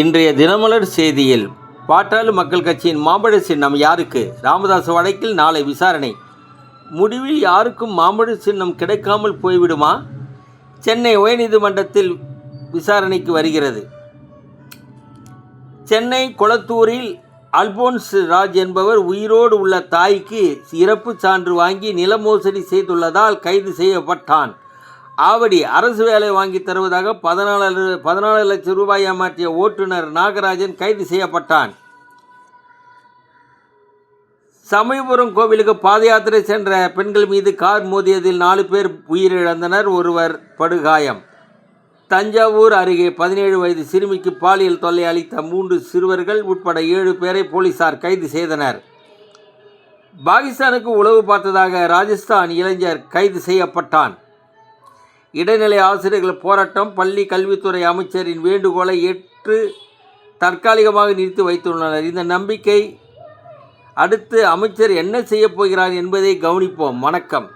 இன்றைய தினமலர் செய்தியில் பாட்டாளி மக்கள் கட்சியின் மாம்பழ சின்னம் யாருக்கு? ராமதாஸ் வழக்கில் நாளை விசாரணை. முடிவில் யாருக்கும் மாம்பழ சின்னம் கிடைக்காமல் போய்விடுமா? சென்னை உயர்நீதிமன்றத்தில் விசாரணைக்கு வருகிறது. சென்னை கொளத்தூரில் அல்போன்ஸ் ராஜ் என்பவர் உயிரோடு உள்ள தாய்க்கு இறப்பு சான்று வாங்கி நில மோசடி செய்துள்ளதால் கைது செய்யப்பட்டான். ஆவடி அரசு வேலை வாங்கி தருவதாக 14 லட்சம் ரூபாய் ஏமாற்றிய ஓட்டுநர் நாகராஜன் கைது செய்யப்பட்டான். சமயபுரம் கோவிலுக்கு பாத யாத்திரை சென்ற பெண்கள் மீது கார் மோதியதில் 4 பேர் உயிரிழந்தனர், ஒருவர் படுகாயம். தஞ்சாவூர் அருகே 17 வயது சிறுமிக்கு பாலியல் தொல்லை அளித்த 3 சிறுவர்கள் உட்பட 7 பேரை போலீசார் கைது செய்தனர். பாகிஸ்தானுக்கு உளவு பார்த்ததாக ராஜஸ்தான் இளைஞர் கைது செய்யப்பட்டான். இடைநிலை ஆசிரியர்கள் போராட்டம் பள்ளி கல்வித்துறை அமைச்சரின் வேண்டுகோளை ஏற்று தற்காலிகமாக நிறுத்தி வைத்துள்ளனர். இந்த நம்பிக்கை அடுத்து அமைச்சர் என்ன செய்யப் போகிறார் என்பதை கவனிப்போம். வணக்கம்.